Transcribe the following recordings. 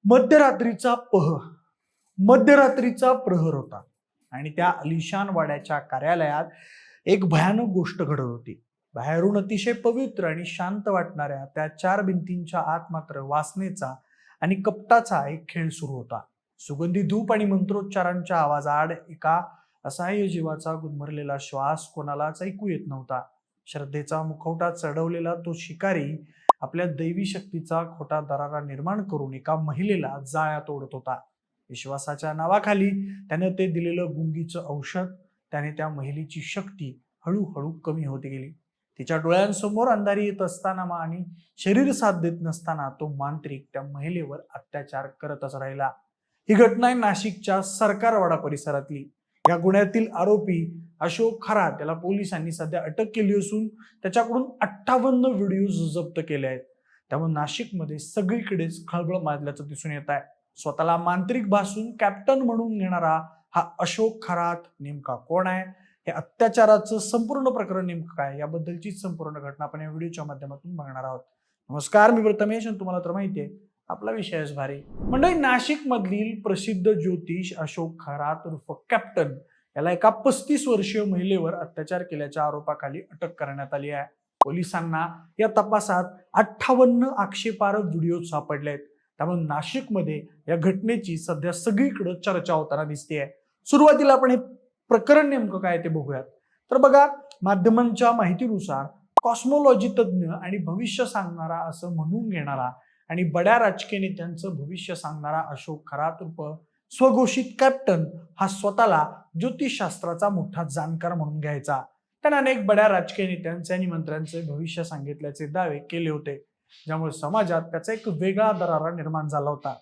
मध्यरात्रीचा प्रहर होता आणि त्या अलिशान वाड्याच्या कार्यालयात एक भयानक गोष्ट घडत होती. बाहेरून अतिशय पवित्र आणि शांत वाटणाऱ्या त्या चार भिंतींच्या आत मात्र वासनेचा आणि कपटाचा एक खेळ सुरू होता. सुगंधी धूप आणि मंत्रोच्चारांच्या आवाजाआड एका असहाय्य जीवाचा गुदमरलेला श्वास कोणालाच ऐकू येत नव्हता. श्रद्धेचा मुखवटा चढवलेला तो शिकारी आपल्या दैवी शक्तीचा खोटा दरारा निर्माण करून एका महिलेला जाळ्यात ओढत होता. विश्वासाच्या नावाखाली त्याने ते दिलेलं गुंगीचं औषध, त्याने त्या महिलेची शक्ती हळूहळू कमी होत गेली. तिच्या डोळ्यांसमोर अंधारी येत असताना आणि शरीर साथ देत नसताना तो मांत्रिक त्या महिलेवर अत्याचार करतच राहिला. ही घटना आहे नाशिकच्या सरकारवाडा परिसरातली. या गुन्ह्यातील आरोपी अशोक खरात याला पोलिसांनी सध्या अटक केली असून त्याच्याकडून 58 व्हिडिओज जप्त केले आहेत. त्यामुळे नाशिकमध्ये सगळीकडेच खळबळ माजल्याचं दिसून येत आहे. स्वतःला मांत्रिक भासून कॅप्टन म्हणून घेणारा हा अशोक खरात नेमका कोण आहे, हे अत्याचाराचं संपूर्ण प्रकरण नेमकं काय, याबद्दलची संपूर्ण घटना आपण या व्हिडिओच्या माध्यमातून बघणार आहोत. नमस्कार, मी प्रथमेश आणि तुम्हाला तर माहिती आहे आपला विषयच भारी. मंडळी, नाशिक मधील प्रसिद्ध ज्योतिष अशोक खरात उर्फ कॅप्टन याला एका 35 वर्षीय महिलेवर अत्याचार केल्याच्या आरोपाखाली अटक करण्यात आली आहे. पोलिसांना या तपासात 58 आक्षेपार्ह व्हिडिओ सापडले आहेत. त्यामुळे नाशिकमध्ये या घटनेची सध्या सगळीकडे चर्चा होताना दिसते आहे. सुरुवातीला आपण हे प्रकरण नेमकं काय ते बघूयात. तर बघा, माध्यमांच्या माहितीनुसार कॉस्मोलॉजी तज्ज्ञ आणि भविष्य सांगणारा असं म्हणून घेणारा आणि बड्या राजकीय नेत्यांचं भविष्य सांगणारा अशोक खरात उर्फ स्वघोषित कॅप्टन हा स्वतःला ज्योतिषशास्त्राचा मोठा जाणकार म्हणून घ्यायचा. त्याने अनेक बड्या राजकीय नेत्यांचे आणि मंत्र्यांचे भविष्य सांगितल्याचे दावे केले होते, ज्यामुळे समाजात त्याचा एक वेगळा दरारा निर्माण झाला होता.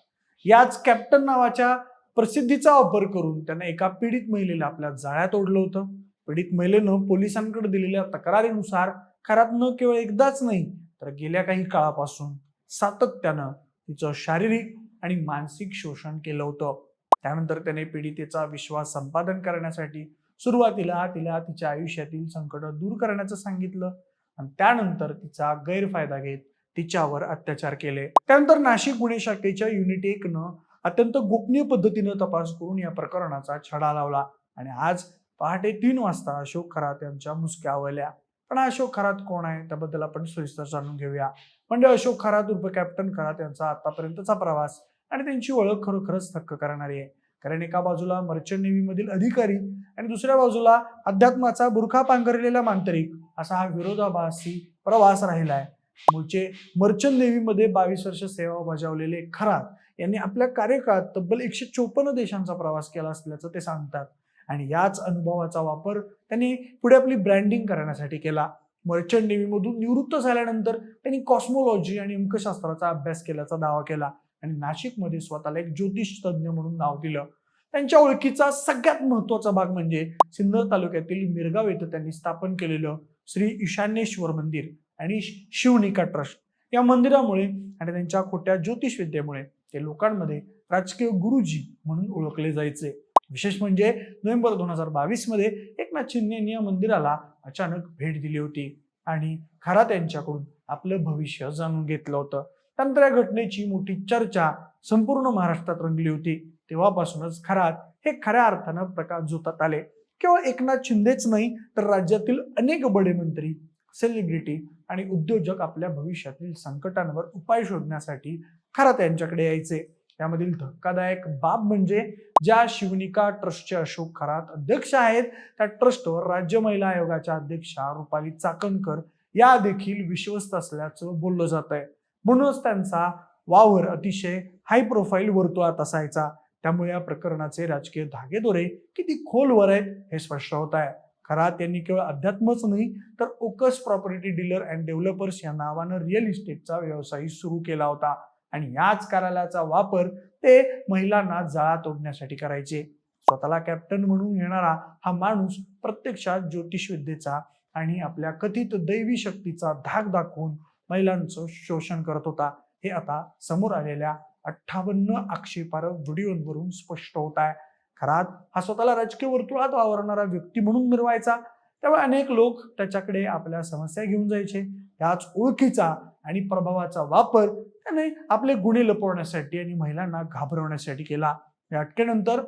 याच कॅप्टन नावाच्या प्रसिद्धीचा वापर करून त्याने एका पीडित महिलेला आपल्या जाळ्यात ओढलं होतं. पीडित महिलेनं पोलिसांकडे दिलेल्या तक्रारीनुसार खरातनं केवळ एकदाच नाही तर गेल्या काही काळापासून सातत्यानं तिचं शारीरिक आणि मानसिक शोषण केलं होतं. त्यानंतर त्याने पीडितेचा विश्वास संपादन करण्यासाठी सुरुवातीला तिला तिच्या आयुष्यातील संकट दूर करण्याचं सांगितलं आणि त्यानंतर तिचा गैरफायदा घेत तिच्यावर अत्याचार केले. त्यानंतर नाशिक गुन्हे शाखेच्या युनिट 1नं अत्यंत गोपनीय पद्धतीनं तपास करून या प्रकरणाचा छडा लावला आणि आज पहाटे 3 वाजता अशोक खरात यांच्या मुसक्या आवळल्या. पण अशोक खरात कोण आहे त्याबद्दल आपण सविस्तर जाणून घेऊया. म्हणजे अशोक खरात उर्फ कॅप्टन खरात यांचा आतापर्यंतचा प्रवास आणि त्यांची ओळख खरोखरच थक्क करणारी आहे. कारण एका बाजूला मर्चंट नेव्ही मधील अधिकारी आणि दुसऱ्या बाजूला अध्यात्माचा बुरखा पांघरलेला मांत्रिक असा हा विरोधाभासी प्रवास राहिलाय. मूळचे मर्चंट नेव्हीमध्ये 22 वर्ष सेवा बजावलेले खरात यांनी आपल्या कार्यकाळात तब्बल 154 देशांचा प्रवास केला असल्याचं ते सांगतात आणि याच अनुभवाचा वापर त्यांनी पुढे आपली ब्रँडिंग करण्यासाठी केला. मर्चंट नेव्हीमधून निवृत्त झाल्यानंतर त्यांनी कॉस्मोलॉजी आणि अंकशास्त्राचा अभ्यास केल्याचा दावा केला आणि नाशिकमध्ये स्वतःला एक ज्योतिष तज्ज्ञ म्हणून नाव दिलं. त्यांच्या ओळखीचा सगळ्यात महत्वाचा भाग म्हणजे सिन्नर तालुक्यातील मिरगाव येथे त्यांनी स्थापन केलेलं श्री ईशान्येश्वर मंदिर आणि शिवनिका ट्रस्ट. या मंदिरामुळे आणि त्यांच्या खोट्या ज्योतिष विद्येमुळे ते लोकांमध्ये राजकीय गुरुजी म्हणून ओळखले जायचे. विशेष म्हणजे नोव्हेंबर 2022 मध्ये एकनाथ शिंदे यांनी या मंदिराला अचानक भेट दिली होती आणि खरात यांच्याकडून आपलं भविष्य जाणून घेतलं होतं. त्यानंतर या घटनेची मोठी चर्चा संपूर्ण महाराष्ट्रात रंगली होती. तेव्हापासूनच खरात हे खऱ्या अर्थानं प्रकाश झोतात आले. केवळ एकनाथ शिंदेच नाही तर राज्यातील अनेक बडे मंत्री, सेलिब्रिटी आणि उद्योजक आपल्या भविष्यातील संकटांवर उपाय शोधण्यासाठी खरात यांच्याकडे यायचे. त्यामधील धक्कादायक बाब म्हणजे ज्या शिवनिका ट्रस्टचे अशोक खरात अध्यक्ष आहेत, त्या ट्रस्टवर राज्य महिला आयोगाच्या अध्यक्षा रुपाली चाकणकर या देखील विश्वस्त असल्याचं बोललं जात आहे. म्हणूनच त्यांचा वावर अतिशय हाय प्रोफाईल वर्तुळात असायचा. त्यामुळे या प्रकरणाचे राजकीय धागेदोरे किती खोलवर आहेत हे स्पष्ट होत आहे. खरात यांनी केवळ अध्यात्मच नाही तर ओकस प्रॉपर्टी डीलर अँड डेव्हलपर्स या नावानं रिअल इस्टेटचा व्यवसाय सुरू केला होता आणि याच कार्यालयाचा वापर ते महिलांना जाळा तोडण्यासाठी करायचे. स्वतःला कॅप्टन म्हणून घेणारा हा माणूस प्रत्यक्षात ज्योतिष विद्येचा आणि आपल्या कथित दैवी शक्तीचा धाक दाखवून महिलांचं शोषण करत होता. हे आता समोर आलेल्या 58 आक्षेपार्ह व्हिडिओवरून स्पष्ट होत आहे. खरात हा स्वतःला राजकीय वर्तुळात वावरणारा व्यक्ती म्हणून मिरवायचा. त्यामुळे अनेक लोक त्याच्याकडे आपल्या समस्या घेऊन जायचे. त्याच ओळखीचा आणि प्रभावाचा वापर त्याने आपले गुन्हे लपवण्यासाठी आणि महिलांना घाबरवण्यासाठी केला. या अटकेनंतर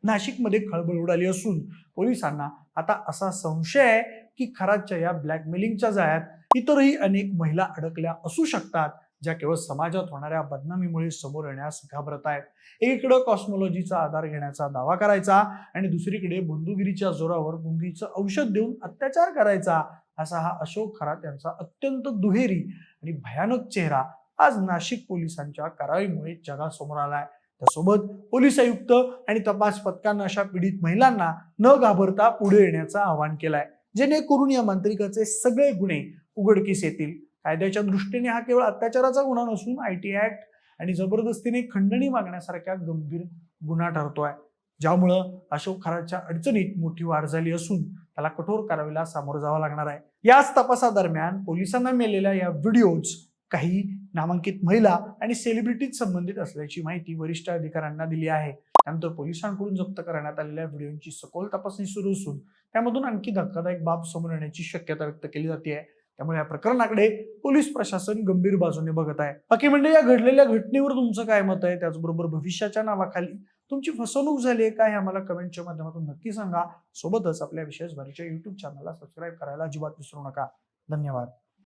नाशिकमध्ये खळबळ उडाली असून पोलिसांना आता असा संशय आहे की खरातच्या या ब्लॅकमेलिंगच्या जाळ्यात इतरही अनेक महिला अडकल्या असू शकतात, ज्या केवळ समाजात होणाऱ्या बदनामीमुळे समोर येण्यास घाबरत आहेत. एकीकडे कॉस्मॉलॉजीचा आधार घेण्याचा दावा करायचा आणि दुसरीकडे बंधुगिरीच्या जोरावर गुंगीचं औषध देऊन अत्याचार करायचा, असा हा अशोक खरात यांचा अत्यंत दुहेरी आणि भयानक चेहरा आज नाशिक पोलिसांच्या कारवाईमुळे जगासमोर आलाय. त्यासोबत पोलीस आयुक्त आणि तपास पथकांना अशा पीडित महिलांना न घाबरता पुढे येण्याचं आवाहन केलंय, जेणेकरून या मांत्रिकाचे सगळे गुन्हे उघडकीस येतील. कायद्याच्या दृष्टीने हा केवळ अत्याचाराचा गुन्हा नसून IT ऍक्ट आणि जबरदस्तीने खंडणी मागण्यासारख्या गंभीर गुन्हा ठरतोय, ज्यामुळं अशोक खरातच्या अडचणीत मोठी वाढ झाली असून त्याला कठोर कारवाईला सामोरं जावं लागणार आहे. याच तपासादरम्यान पोलिसांना मिळालेल्या या व्हिडिओज काही नामांकित महिला आणि सेलिब्रिटीज संबंधित असल्याची माहिती वरिष्ठ अधिकाऱ्यांना दिली आहे. त्यानंतर पोलिसांकडून जप्त करण्यात आलेल्या व्हिडिओची सखोल तपासणी सुरू असून त्यामधून आणखी धक्कादायक बाब समोर येण्याची शक्यता व्यक्त केली जाते आहे. त्यामुळे या प्रकरणाकडे पोलीस प्रशासन गंभीर बाजूने बघत आहे. बाकी म्हणजे या घडलेल्या घटनेवर तुमचं काय मत आहे? त्याचबरोबर भविष्याच्या नावाखाली तुमची फसवणूक झाली आहे का, हे आम्हाला कमेंटच्या माध्यमातून नक्की सांगा. सोबतच आपल्या विशेष भारीच्या YouTube चॅनलला सबस्क्राईब करायला अजिबात विसरू नका. धन्यवाद.